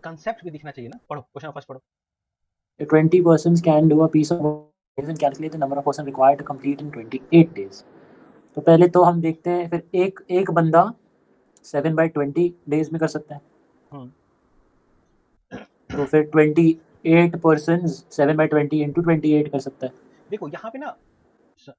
Concept भी दिखना चाहिए ना। पढ़ो क्वेश्चन फर्स्ट पढ़ो। 20 persons can do a piece of work and calculate the number of person required to complete in 28 days. तो पहले तो हम देखते हैं फिर एक एक बंदा 7/20 डेज में कर सकता है। तो फिर 28 पर्सन्स 7/20 इंटू 28 कर सकता है। देखो यहाँ पे ना,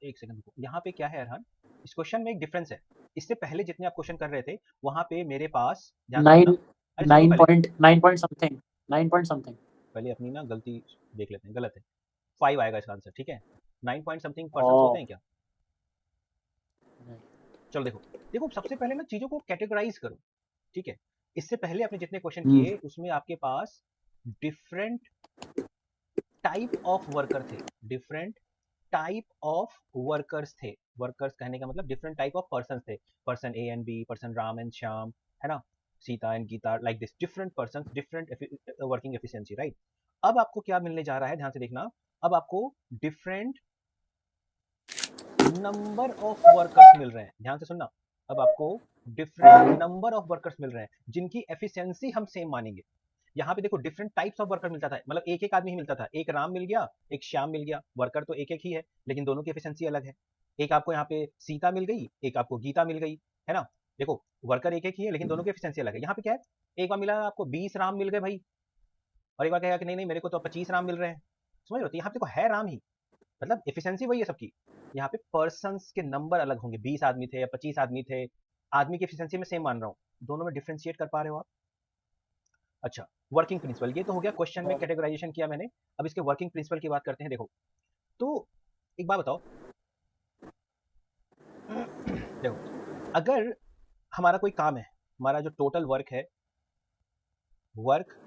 एक सेकंड रुको, यहाँ पे क्या है अरहान, इस क्वेश्चन में एक डिफरेंस है। इससे पहले जितने आप क्वेश्चन कर रहे थे वहां पे मेरे पास, ध्यान से सुनना। नाइन अरे सुनो पहले, 9 पॉइंट समथिंग 9 पॉइंट समथिंग। पहले अपनी ना गलती देख लेते हैं, गलत है। 5 आएगा इसका आंसर, ठीक है। 9 पॉइंट समथिंग पर्सन होते ओ हैं क्या? चलो देखो, देखो सबसे पहले ना चीजों को कैटेगराइज करो, ठीक है। इससे पहले आपने जितने क्वेश्चन किए उसमें आपके पास डिफरेंट टाइप ऑफ वर्कर थे, डिफरेंट टाइप ऑफ वर्कर्स थे। वर्कर्स कहने का मतलब डिफरेंट टाइप ऑफ पर्सन थे। Person A and B, person Ram and Shyam, है ना, Sita and Gita, like this different person, different working efficiency, right. अब आपको क्या मिलने जा रहा है, ध्यान से देखना। अब आपको डिफरेंट नंबर ऑफ वर्कर्स मिल रहे हैं, ध्यान से सुनना। अब आपको डिफरेंट नंबर ऑफ वर्कर्स मिल रहे हैं जिनकी एफिशिएंसी हम सेम मानेंगे। यहाँ पे देखो डिफरेंट टाइप्स ऑफ वर्कर मिलता था, मतलब एक एक आदमी ही मिलता था। एक राम मिल गया, एक श्याम मिल गया, वर्कर तो एक एक ही है लेकिन दोनों की एफिशिएंसी अलग है। एक आपको यहाँ पे सीता मिल गई, एक आपको गीता मिल गई, है ना। देखो वर्कर एक एक ही है लेकिन दोनों की एफिशिएंसी अलग है। यहाँ पे क्या है, एक बार मिला आपको 20 राम मिल गए भाई, और एक बार कहेगा कि नहीं नहीं मेरे को तो 25 राम मिल रहे हैं। समझ रहे हो, तो यहाँ पे देखो है राम ही, मतलब एफिशिएंसी वही है सबकी। यहाँ पे पर्सन्स के नंबर अलग होंगे, 20 आदमी थे या 25 आदमी थे, आदमी की एफिशिएंसी में सेम मान रहा हूँ। दोनों में डिफरेंशिएट कर पा रहे हो आप? अच्छा, वर्किंग प्रिंसिपल ये तो हो गया, क्वेश्चन में कैटेगराइजेशन किया मैंने। अब इसके वर्किंग प्रिंसिपल की बात करते हैं। देखो तो एक बात बताओ, देखो अगर हमारा कोई काम है, हमारा जो टोटल वर्क है, वर्क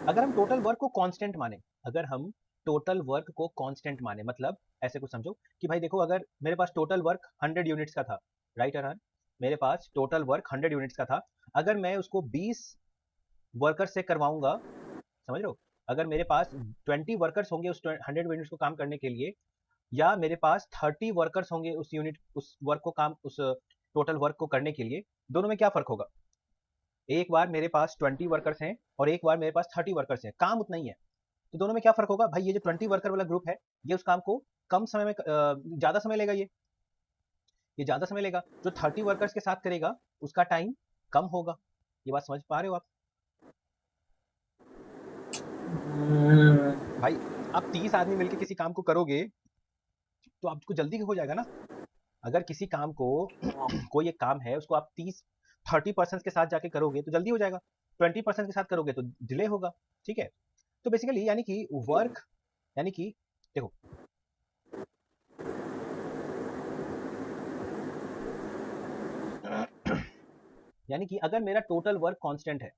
अगर हम टोटल वर्क को कांस्टेंट माने, अगर हम टोटल वर्क को कांस्टेंट माने, मतलब ऐसे कुछ समझो कि भाई देखो अगर मेरे पास टोटल वर्क 100 यूनिट्स का था, राइट अरहान, मेरे पास टोटल वर्क 100 यूनिट्स का था। अगर मैं उसको 20 वर्कर से करवाऊंगा, समझ रहे हो, अगर मेरे पास 20 वर्कर्स होंगे उस 100 यूनिट्स को काम करने के लिए, या मेरे पास 30 वर्कर्स होंगे उस यूनिट, उस वर्क को काम, उस टोटल वर्क को करने के लिए, दोनों में क्या फर्क होगा? एक बार मेरे पास 20 वर्कर्स हैं और एक बार मेरे पास 30 वर्कर्स हैं, काम उतना ही है, तो दोनों में क्या फर्क होगा भाई? ये जो 20 वर्कर वाला ग्रुप है ये उस काम को कम समय में ज्यादा समय लेगा, ये ज्यादा समय लेगा। जो 30 वर्कर्स के साथ करेगा उसका टाइम कम होगा। ये बात समझ पा रहे हो आप? भाई आप 30 आदमी मिलकर किसी काम को करोगे तो आपको जल्दी हो जाएगा ना। अगर किसी काम को कोई एक काम है उसको आप 30 पर्सन के साथ जाके करोगे तो जल्दी हो जाएगा, 20 पर्सन के साथ करोगे तो डिले होगा, ठीक है। तो बेसिकली यानी कि वर्क, यानी कि देखो यानी कि अगर मेरा टोटल वर्क कांस्टेंट है,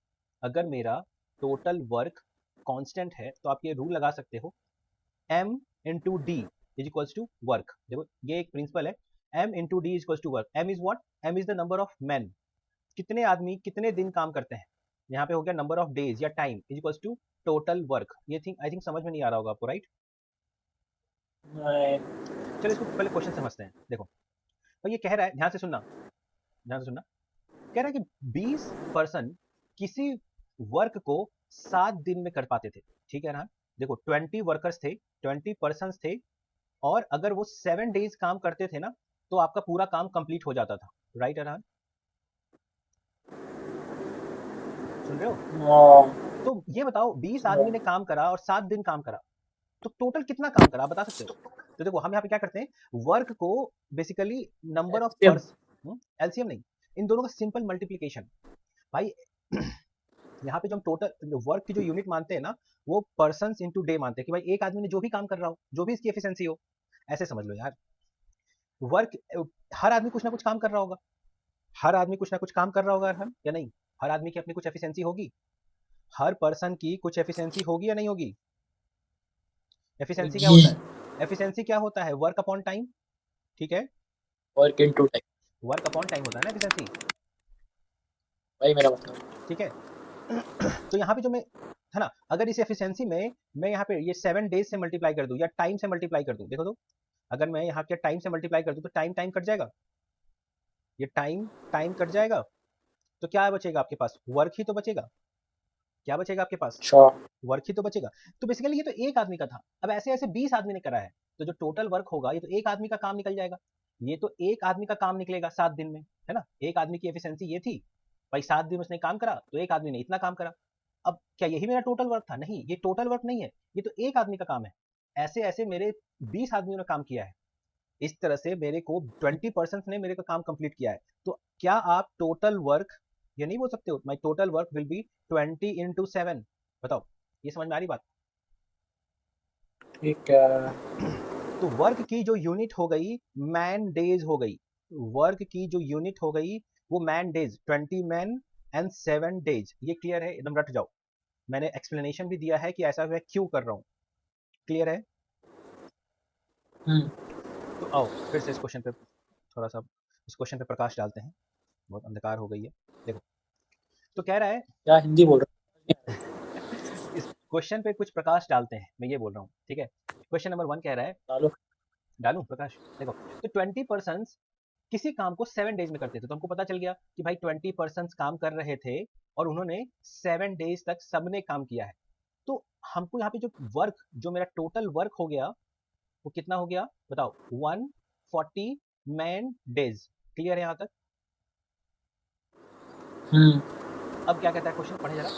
अगर मेरा टोटल वर्क कांस्टेंट है तो आप ये रूल लगा सकते हो, m into d is equals to work. देखो ये एक प्रिंसिपल है, m into d is equals to work. m is what? m is the number of man, कितने आदमी कितने दिन काम करते हैं। यहाँ पे हो गया नंबर ऑफ डेज या time is equals to total work. ये थिंक आई थिंक समझ में नहीं आ रहा होगा आपको, राइट? चलो इसको पहले क्वेश्चन समझते हैं। देखो तो ये कह रहा है, ध्यान से सुनना, ध्यान से सुनना, कह रहा है कि 20 पर्सन किसी वर्क को 7 दिन में कर पाते थे, ठीक है ना। देखो 20 वर्कर्स थे, 20 पर्सन थे, और अगर वो 7 डेज काम करते थे ना तो आपका पूरा काम कंप्लीट हो जाता था, राइट अरहान? सुन रहे हो? तो ये बताओ 20 आदमी ने काम करा और 7 दिन काम करा, तो टोटल कितना काम करा आप बता सकते हो? तो देखो हम यहाँ पे क्या करते हैं, वर्क को basically number of person, LCM नहीं, इन दोनों का सिंपल मल्टीप्लीकेशन भाई। यहाँ पे जो हम टोटल वर्क की जो यूनिट मानते हैं ना, वो पर्सन इंटू डे मानते हैं, कि भाई एक आदमी ने जो भी काम कर रहा हो, जो भी इसकी एफिशिएंसी हो, ऐसे समझ लो यार। वर्क, हर आदमी कुछ ना कुछ काम कर रहा होगा, हर आदमी कुछ ना कुछ काम कर रहा होगा हम या नहीं? हर आदमी की अपनी कुछ एफिशिएंसी होगी, हर पर्सन की कुछ एफिशिएंसी होगी या नहीं होगी? एफिशिएंसी क्या होता है? एफिशिएंसी क्या होता है? वर्क अपॉन टाइम, ठीक है। Work into time, work upon time होता है ना एफिशिएंसी, वही मेरा मतलब। ठीक है। तो यहाँ पे जो मैं, है ना, अगर इस एफिशिएंसी में मैं यहाँ पे ये 7 डेज से मल्टीप्लाई कर दूं या टाइम से मल्टीप्लाई कर दूं, देखो तो अगर मैं यहाँ के टाइम से मल्टीप्लाई कर दूं तो टाइम टाइम कट जाएगा, ये टाइम कट जाएगा, तो क्या बचेगा आपके पास? वर्क ही तो बचेगा। क्या बचेगा आपके पास? श्योर। वर्क ही तो बचेगा। तो बेसिकली ये तो एक आदमी का था। अब ऐसे ऐसे 20 आदमी ने करा है, तो जो टोटल वर्क होगा ये तो एक आदमी का काम निकल जाएगा। ये तो एक आदमी का काम निकलेगा 7 दिन में, है ना? एक आदमी की एफिशिएंसी ये थी, भाई 7 दिन उसने काम करा, तो एक आदमी ने इतना काम करा। अब क्या यही मेरा टोटल वर्क था? नहीं, ये टोटल वर्क नहीं है, ये तो एक आदमी का काम है। ऐसे ऐसे मेरे 20 आदमियों ने काम किया है। इस तरह से मेरे को 20% ने मेरे को काम कंप्लीट किया है। तो क्या आप टोटल वर्क ये नहीं बोल सकते हो माई total work will be 20 into 7? बताओ, ये समझ में आ रही बात? ठीक है। तो वर्क की जो यूनिट हो गई मैन डेज हो गई। वर्क की जो यूनिट हो गई वो man days, 20 men and 7 days। ये क्लियर है? एकदम रट जाओ। मैंने एक्सप्लेनेशन भी दिया है कि ऐसा मैं क्यों कर रहा हूँ। क्लियर है? तो आओ फिर से इस क्वेश्चन पे थोड़ा सा इस क्वेश्चन पे प्रकाश डालते हैं। बहुत अंधकार हो गई है। देखो, तो कह रहा है क्या हिंदी बोल रहा इस क्वेश्चन पे कुछ प्रकाश डालते हैं, मैं ये बोल रहा हूँ, ठीक है? क्वेश्चन नंबर 1 कह रहा है, डालो। डालूं प्रकाश? देखो, तो 20% किसी काम को 7 डेज में करते थे, तो हमको पता चल गया कि भाई 20% काम कर रहे थे और उन्होंने 7 डेज तक सबने काम किया है। तो हमको यहाँ पे जो वर्क, जो मेरा टोटल वर्क हो गया, वो कितना हो गया बताओ? 140 man days। क्लियर है यहाँ तक? अब क्या कहता है क्वेश्चन, पढ़े जरा।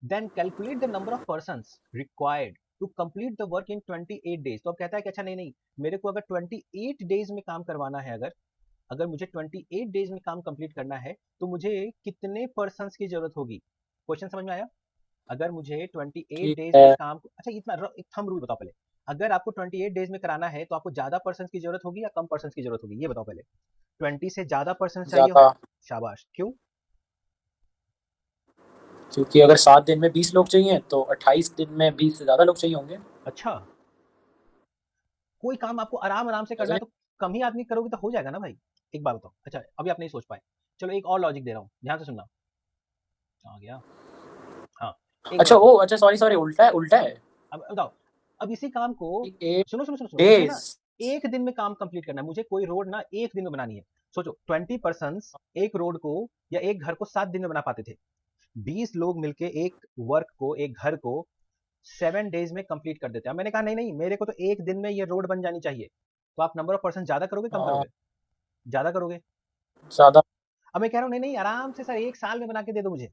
Then calculate the number of persons required to complete the work in 28 days. तो अब कहता है कि अच्छा नहीं नहीं, मेरे को अगर 28 डेज में काम करवाना है, अगर अगर मुझे 28 डेज में काम कंप्लीट करना है, तो मुझे कितने पर्सन्स की जरूरत होगी? क्वेश्चन समझ में आया? अगर मुझे 28 ठीक डेज में है। काम, अच्छा इतना एक थंब रूल बताओ पहले। अगर आपको 28 डेज में कराना है तो आपको ज्यादा पर्सन की जरूरत होगी या कम पर्सन की जरूरत होगी? ये बताओ पहले। 20 से ज्यादा पर्सन चाहिए ज्यादा। होंगे। शाबाश, क्यों? क्योंकि अगर 7 दिन में 20 लोग चाहिए तो 28 दिन में 20 से ज्यादा लोग चाहिए होंगे। अच्छा, कोई काम आपको आराम आराम से करना समझे? है तो कम ही आदमी करोगे तो हो जाएगा ना भाई। एक बात बताओ, अच्छा अभी आप नहीं सोच पाए, चलो एक और लॉजिक दे रहा हूँ, ध्यान से सुनना। आ गया। हाँ, एक अच्छा बात वो, सुनो। अच्छा सॉरी सॉरी, उल्टा है उल्टा है। अब बताओ, अब इसी काम को, 8 सुनो सुनो सुनो सुनो, मुझे ना डेज। एक दिन में काम कंप्लीट करना है, मुझे कोई रोड ना एक दिन में बनानी है। सोचो, 20 पर्सन एक रोड को या एक घर को 7 दिन में बना पाते थे। 20 लोग मिलके एक वर्क को, एक घर को 7 डेज में कंप्लीट कर देते हैं। मैंने कहा नहीं नहीं, मेरे को तो एक दिन में ये रोड बन जानी चाहिए। तो आप नंबर ऑफ पर्सन ज्यादा करोगे कम करोगे? ज्यादा करोगे। ज्यादा। अब मैं कह रहा हूँ नहीं नहीं, आराम से सर एक साल में बना के दे दो मुझे,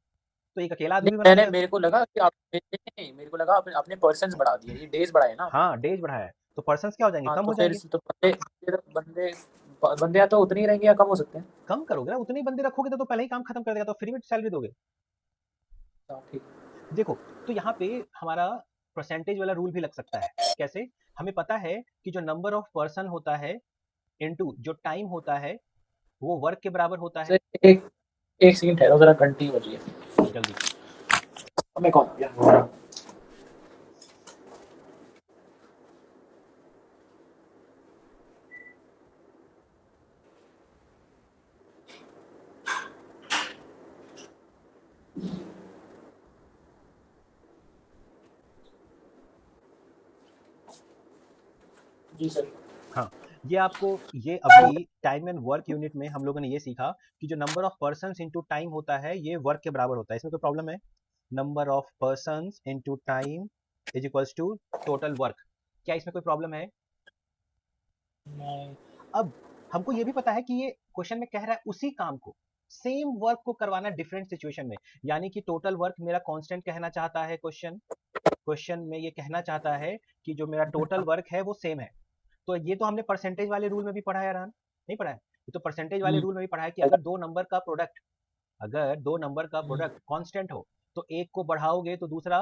तो एक अकेला आदमी नहीं भी बना मैंने, देगा। मेरे को लगा कि आप, नहीं मेरे को लगा आपने पर्सन्स बढ़ा दिए, ये डेज बढ़ाए ना आपने। हाँ, डेज बढ़ाया है तो पर्सन क्या हो जाएंगे? हाँ कम तो हो फिर जाएंगे। तो बंदे बंदे बंदे या तो उतने ही रहेंगे या कम हो सकते हैं। कम करोगे ना, उतने ही बंदे रखोगे तो पहले ही काम खत्म कर देगा, तो फ्री में सैलरी दोगे। हाँ, ठीक। देखो, तो यहाँ पे हमारा परसेंटेज वाला रूल भी लग सकता है। कैसे? हमें पता है कि जो नंबर ऑफ पर्सन होता है इनटू जो टाइम होता है वो वर्क के बराबर होता है। से एक एक सेकंड ठहरो जरा, घंटी बजी है। जल्दी। मैं कौन आ गया? जी सर। हाँ, ये आपको, ये अभी टाइम एंड वर्क यूनिट में हम लोगों ने ये सीखा कि जो number of person into time होता है ये वर्क के बराबर होता है। इसमें कोई प्रॉब्लम है? Number of person into time is equals to total work. क्या इसमें कोई प्रॉब्लम है? नहीं। अब हमको ये भी पता है कि ये क्वेश्चन में कह रहा है उसी काम को, सेम वर्क को करवाना डिफरेंट सिचुएशन में। यानी कि टोटल वर्क मेरा कांस्टेंट कहना चाहता है क्वेश्चन, क्वेश्चन में ये कहना चाहता है कि जो मेरा टोटल वर्क है वो सेम है। तो ये तो हमने परसेंटेज वाले रूल में भी पढ़ा है यार, नहीं पढ़ा है? ये तो परसेंटेज वाले रूल में भी पढ़ा है कि अगर दो नंबर का प्रोडक्ट, अगर दो नंबर का प्रोडक्ट कांस्टेंट हो तो एक को बढ़ाओगे तो दूसरा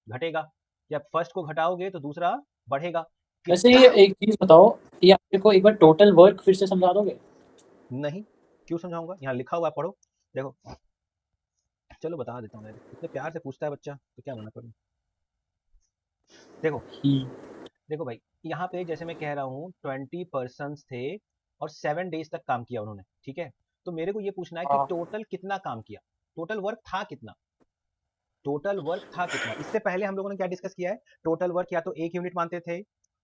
घटेगा, या फर्स्ट को घटाओगे तो दूसरा बढ़ेगा। वैसे ये एक चीज बताओ, ये आप मेरे को एक बार टोटल वर्क फिर से समझा दोगे? नहीं, क्यों समझाऊंगा? यहाँ लिखा हुआ है, पढ़ो। देखो, चलो बता देता हूँ यार, इतने प्यार से पूछता है बच्चा तो क्या मना करूँ। देखो, देखो भाई, यहाँ पे जैसे मैं कह रहा हूँ 20 पर्सन थे और 7 डेज तक काम किया उन्होंने, ठीक है? तो मेरे को ये पूछना है कि हाँ। टोटल कितना काम किया, टोटल वर्क था कितना, टोटल वर्क था कितना। इससे पहले हम लोगों ने क्या डिस्कस किया है? टोटल वर्क या तो 1 यूनिट मानते थे,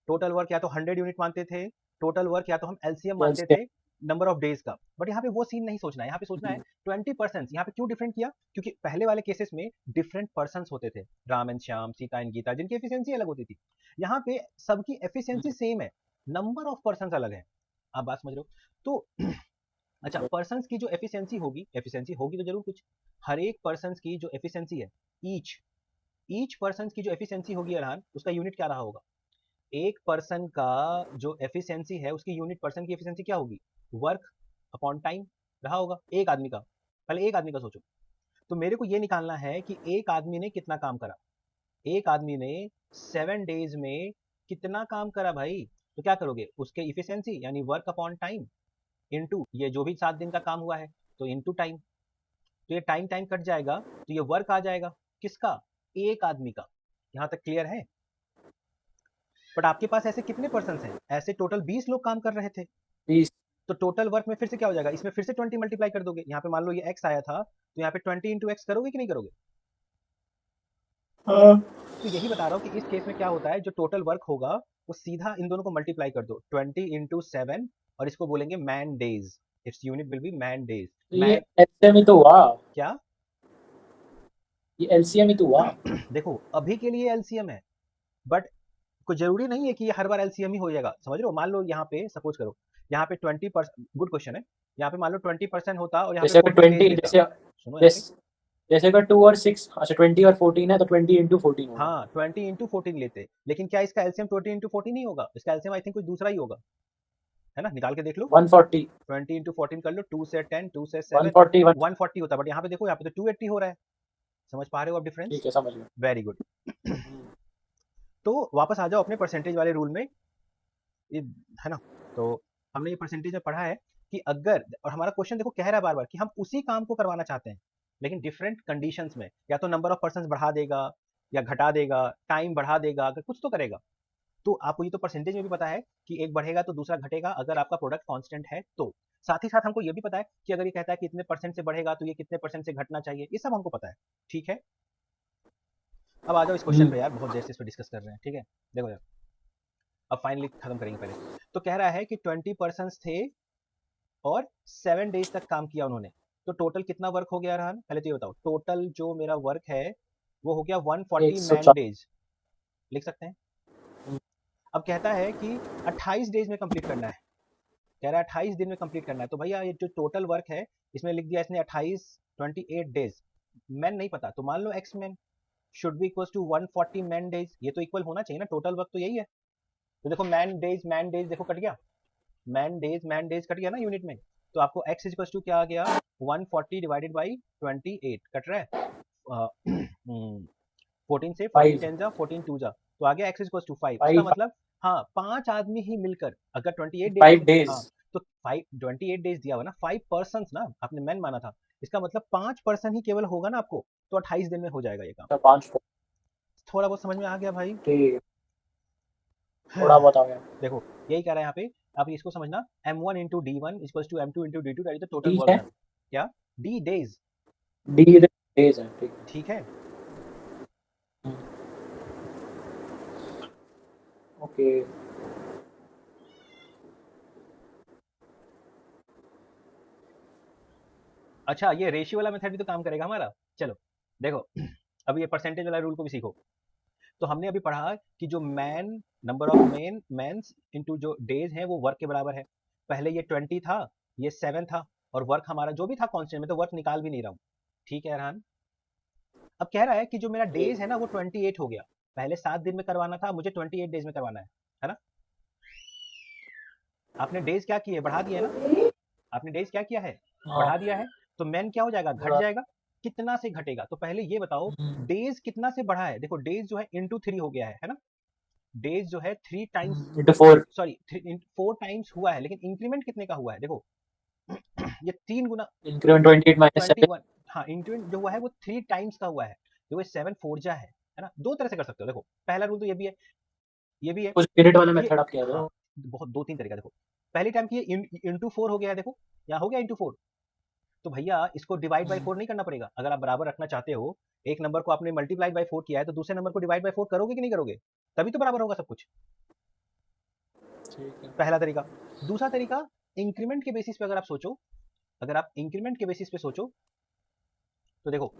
टोटल वर्क या तो 100 यूनिट मानते थे, टोटल वर्क या तो हम एलसीएम मानते थे। नंबर ऑफ डेज का, बट यहाँ पे वो सीन नहीं सोचना है, यहाँ पे सोचना है 20%। यहाँ पे क्यों डिफरेंट किया, क्योंकि पहले वाले केसेस में डिफरेंट पर्सन होते थे, राम एंड श्याम, सीता एंड गीता, जिनकी एफिशिएंसी अलग होती थी। यहाँ पे सबकी एफिशिएंसी सेम है, नंबर ऑफ पर्सन अलग है। आप बात समझ रहे हो? तो अच्छा, पर्सन की जो एफिशिएंसी होगी तो जरूर कुछ, हर एक पर्सन की जो एफिशिएंसी है, ईच पर्सन की जो एफिशिएंसी होगी अरहान, उसका यूनिट क्या रहा होगा? एक पर्सन का जो एफिशिएंसी है, उसकी यूनिट पर्सन की एफिशिएंसी क्या होगी? वर्क अपॉन टाइम रहा होगा, एक आदमी का। पहले एक आदमी का सोचो। तो मेरे को ये निकालना है कि एक आदमी ने कितना काम करा। एक आदमी ने 7 डेज में कितना काम करा भाई? तो क्या करोगे, उसके इफिशिएंसी यानी वर्क अपॉन टाइम इनटू ये जो भी 7 दिन का काम हुआ है, तो इनटू टाइम। तो ये टाइम टाइम कट जाएगा, तो ये वर्क आ जाएगा किसका? एक आदमी का। यहां तक क्लियर है? बट आपके पास ऐसे कितने पर्सन हैं? ऐसे टोटल 20 लोग काम कर रहे थे। 20। तो टोटल वर्क में फिर से क्या हो जाएगा, इसमें फिर से 20 मल्टीप्लाई कर दोगे। यहाँ पे मान लो ये x आया था, तो यहाँ पे 20 इंटू एक्स करोगे कि नहीं करोगे? तो यही बता रहा हूँ कि इस केस में क्या होता है, जो टोटल वर्क होगा वो सीधा इन दोनों को मल्टीप्लाई कर दो, 20 इंटू 7, और इसको बोलेंगे man days. Its unit will be man days. ये एलसीएम ही तो हुआ। क्या? ये एलसीएम ही तो हुआ। देखो अभी के लिए एलसीएम है, बट कोई जरूरी नहीं है कि ये हर बार एलसीएम ही हो जाएगा, समझ रहे हो? मान लो यहाँ पे सपोज करो, यहाँ पे 20%, गुड क्वेश्चन है, यहाँ पे मान लो 20% होता और यहाँ पे जैसे 14 डेज 20 लेता। जैसे सुनो यहाँ पे, जैसे अगर 2 और 6, अच्छा 20 और 14 है तो 20 इंटू 14 होगा। हाँ 20 इंटू 14 लेते, लेकिन क्या इसका एलसीएम 20 इंटू 14 नहीं होगा? इसका एलसीएम आई थिंक कुछ दूसरा ही होगा, है ना? निकाल के देख लो, 140 20 इंटू 14 कर लो, 2 से 10, 2 से 7, 140 140 होता है। बट यहाँ पे देखो, यहाँ पे तो 280 हो रहा है। समझ पा रहे हो आप डिफरेंस? ठीक है, समझ गया। Very good. तो वापस आ जाओ अपने परसेंटेज वाले रूल में, ये है ना? तो हमने ये परसेंटेज में पढ़ा है कि अगर, और हमारा क्वेश्चन देखो कह रहा है बार बार कि हम उसी काम को करवाना चाहते हैं लेकिन डिफरेंट कंडीशंस में, या तो नंबर ऑफ पर्सन बढ़ा देगा या घटा देगा, टाइम बढ़ा देगा, अगर कुछ तो करेगा। तो आपको ये तो परसेंटेज में भी पता है कि एक बढ़ेगा तो दूसरा घटेगा, अगर आपका प्रोडक्ट कांस्टेंट है तो। साथ ही साथ हमको ये भी पता है कि अगर ये कहता है कि इतने परसेंट से बढ़ेगा तो ये कितने परसेंट से घटना चाहिए, ये सब हमको पता है। ठीक है, अब आ जाओ इस क्वेश्चन पे यार, बहुत देर से इस पर डिस्कस कर रहे हैं। ठीक है, देखो यार, अब फाइनली खत्म करेंगे पहले। तो कह रहा है कि 20 पर्सन थे और 7 डेज तक काम किया उन्होंने, तो टोटल कितना वर्क हो गया रहन? पहले तो ये बताओ, टोटल जो मेरा वर्क है वो हो गया 140 मैन 140। डेज, लिख सकते हैं। अब कहता है कि 28 डेज में कंप्लीट करना है, कह रहा है 28 दिन में कंप्लीट करना है। तो भैया ये जो टोटल वर्क है इसमें लिख दिया इसने 28, 28 डेज। मैन नहीं पता, तो मान लो x man should be equal to 140 man days, ये तो इक्वल होना चाहिए ना, टोटल वर्क तो यही है। तो देखो मैन डेज देखो कट गया, मैन डेज कट गया ना यूनिट में। तो आपको x इक्वल टू क्या आ गया, 140 डिवाइडेड बाई 28 कट रहा है 14 से 14 10 जा 14 2 जा, तो आ गया x इक्वल टू 5। इसका 5 मतलब हाँ 5 आदमी ही मिलकर अगर 28 5 डेज, डेज। हाँ तो 5 28 डेज दिया हुआ ना, 5 पर्सन ना, आपने मैन माना था, इसका मतलब 5 पर्सन ही केवल होगा ना आपको, तो 28 दिन में हो जाएगा ये काम। 5। थोड़ा बहुत समझ में आ गया भाई? ठीक, थोड़ा बहुत आ गया। देखो यही कह रहा है यहाँ पे, आप इसको समझना, m1 into d one equal to m2 into d two, that is the total ठीक वर्क है, डन। क्या? डी डेज, डी डेज है। ठीक ठीक है। ओके। अच्छा ये रेशियो वाला मेथड भी तो काम करेगा हमारा। चलो देखो अब ये परसेंटेज वाला रूल को भी सीखो। तो हमने अभी पढ़ा कि जो man, number of mans into जो डेज है वो वर्क के बराबर है। पहले ये 20 था, ये 7 था, और वर्क हमारा जो भी था कांस्टेंट, में तो वर्क निकाल भी नहीं रहा हूँ। ठीक है रहन? अब कह रहा है कि जो मेरा डेज है ना वो 28 हो गया, पहले 7 दिन में करवाना था, मुझे 28 डेज में करवाना है ना? आपने डेज क्या किए, बढ़ा दिया है ना? आपने डेज क्या किया है, बढ़ा दिया है। तो मैन क्या हो जाएगा, घट जाएगा। कितना से घटेगा, तो पहले ये बताओ डेज कितना से बढ़ा है? देखो डेज जो है इंटू 3 हो गया है ना? डेज जो है 3 टाइम्स, इंटू 4। सॉरी 4 टाइम्स हुआ है, लेकिन इंक्रीमेंट कितने का हुआ है? देखो ये 3 गुना इंक्रीमेंट 28 माइनस 7। 21, हाँ इंक्रीमेंट जो हुआ है वो 3 टाइम्स का हुआ है, जो ये 7 4 जा है ना? दो तरह से कर सकते हो। देखो पहला रूल तो ये भी है, ये भी है, कुछ पीरियड वाला ये मेथड आप कह रहे हाँ हो? बहुत 2-3 तरीका। देखो पहली टाइम की इंटू 4 हो गया है, देखो यहाँ हो गया इंटू 4, तो भैया इसको डिवाइड बाई 4 नहीं करना पड़ेगा। अगर आप बराबर रखना चाहते हो, एक नंबर को आपने मल्टीप्लाइड बाई 4 किया है, तो दूसरे नंबर को डिवाइड बाई 4 करोगे कि नहीं करोगे? तभी तो बराबर होगा सब कुछ। ठीक है। पहला तरीका। दूसरा तरीका, इंक्रीमेंट के बेसिस पे अगर आप सोचो, अगर आप इंक्रीमेंट के बेसिस पे सोचो तो देखो,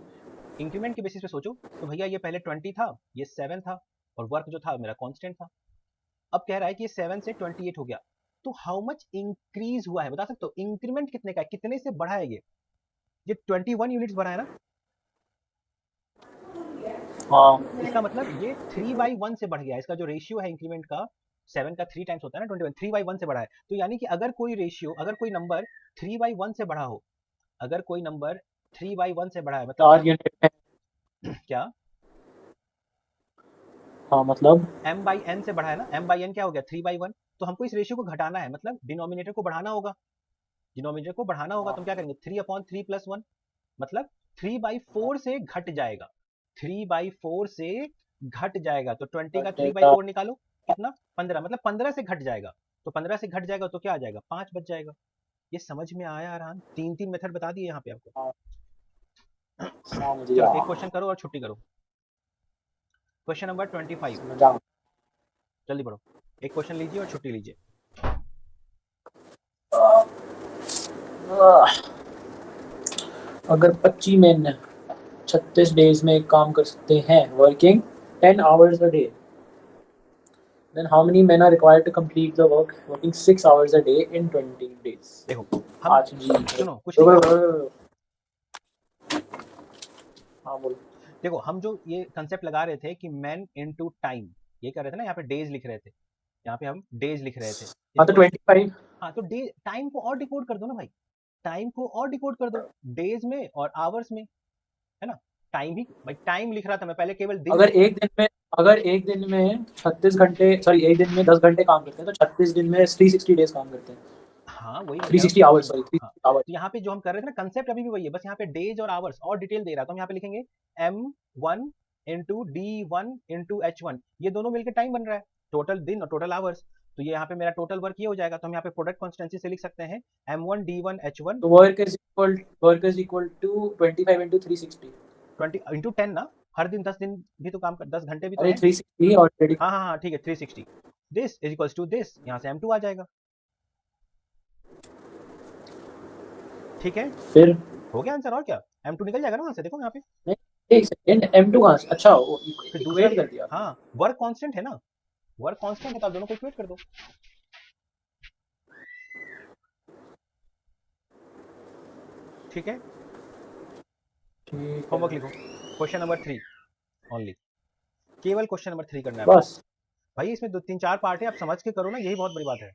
इंक्रीमेंट के बेसिस पे सोचो तो भैया ये पहले 20 था, ये 7 था, और वर्क जो था मेरा कांस्टेंट था। अब कह रहा है कि ये 7 से 28 हो गया, तो हाउ मच इंक्रीज हुआ है, बता सकते हो? इंक्रीमेंट कितने का है, कितने से बढ़ा है ये 21 यूनिट्स बढ़ा है ना। हाँ इसका मतलब ये 3/1 से बढ़ गया है। इसका जो रेशियो है इंक्रीमेंट का, 7 का 3 टाइम्स होता है ना 21, 3/1 से बढ़ा है। तो यानी कि अगर कोई रेशियो, अगर कोई नंबर 3/1 से बढ़ा हो, अगर कोई नंबर 3/1 से बढ़ा है, मतलब 4 यूनिट में। क्या, हाँ मतलब m/n से बढ़ा है ना, m/n क्या हो गया, 3/1। तो हमको इस रेशियो को घटाना है, मतलब डिनोमिनेटर को बढ़ाना होगा, डिनोमिनेटर को बढ़ाना होगा। तो हम क्या करेंगे, 3/3 + 1, मतलब 3/4 से घट जाएगा, 3/4 से घट जाएगा। तो 20 का 3/4 निकालो, कितना, 15, मतलब 15 से घट जाएगा। तो 15 से घट जाएगा तो क्या आ जाएगा, 5 बच जाएगा। ये समझ में आया आराम? 3 मेथड बता दिए यहाँ पे आपको। समझ चलो गया। एक क्वेश्चन करो और छुट्टी करो। क्वेश्चन नंबर 25, समझा। जल्दी बढ़ो, एक क्वेश्चन लीजिए और छुट्टी लीजिए। अगर 25 महीने 36 डेज में एक काम कर सकते हैं, working 10 hours a day, then how many men are required to complete the work working 6 hours a day in 20 days? देखो हम, आज जी सुनो कुछ नहीं करना। हाँ बोलो। देखो हम जो ये कंसेप्ट लगा रहे थे कि मैन इनटू टाइम, ये कर रहे थे ना, यहाँ पे डेज लिख रहे थे, यहाँ पे हम डेज लिख रहे थे। हाँ तो 25। हाँ तो डे, टाइम को और डिकोड कर दो ना भाई, टाइम को और डिकोड कर दो, डेज में और आवर्स में, है ना। टाइम ही भाई, टाइम लिख रहा था मैं पहले, केवल दिन। अगर एक दिन में 36 घंटे, सॉरी एक दिन में 10 घंटे काम करते हैं तो 36 दिन में 360 डेज काम करते हैं। हाँ वही मैं कह रहा हूँ 360 आवर्स, सॉरी हाँ, 360 आवर्स। तो यहाँ पे जो हम कर रहे थे ना कंसेप्ट अभी भी वही है, बस यहाँ पे डेज और आवर्स और डिटेल दे रहा है। तो हम यहाँ पे लिखेंगे m1 into d1 into h1, ये दोनों मिलकर टाइम बन रहा है, टोटल दिन और टोटल आवर्स। तो ये यहाँ पे मेरा टोटल वर्क ये हो जाएगा। तो हम यहाँ पे प्रोडक्ट कॉन्स्टेंसी से लिख सकते हैं m1 d1 h1, तो work is equal to 25 into 360। 20 into 10 ना, हर दिन 10 दिन भी तो काम कर, 10 घंटे भी तो अरे हैं। 360 ऑलरेडी। हाँ हाँ हाँ ठीक है, 360, this is equals to this, यहाँ से m2 आ जाएगा। ठीक है, फिर हो गया आंसर, और क्या, m2 निकल जाएगा ना वहाँ से, देखो यहाँ पे। नहीं, एक सेकंड, M2 कहाँ से? अच्छा फिर दूसरा, इक्वेट कर दिया। हाँ वर्क कांस्टेंट है ना, वर्क कांस्टेंट है तो आप दोनों को इक्वेट कर दो। ठीक है, ठीक होमवर्क है लिखो, क्वेश्चन नंबर 3 ओनली, केवल क्वेश्चन नंबर 3 करना है आपको। बस। भाई इसमें 2 3 4 पार्ट है, आप समझ के करो ना, यही बहुत बड़ी बात है।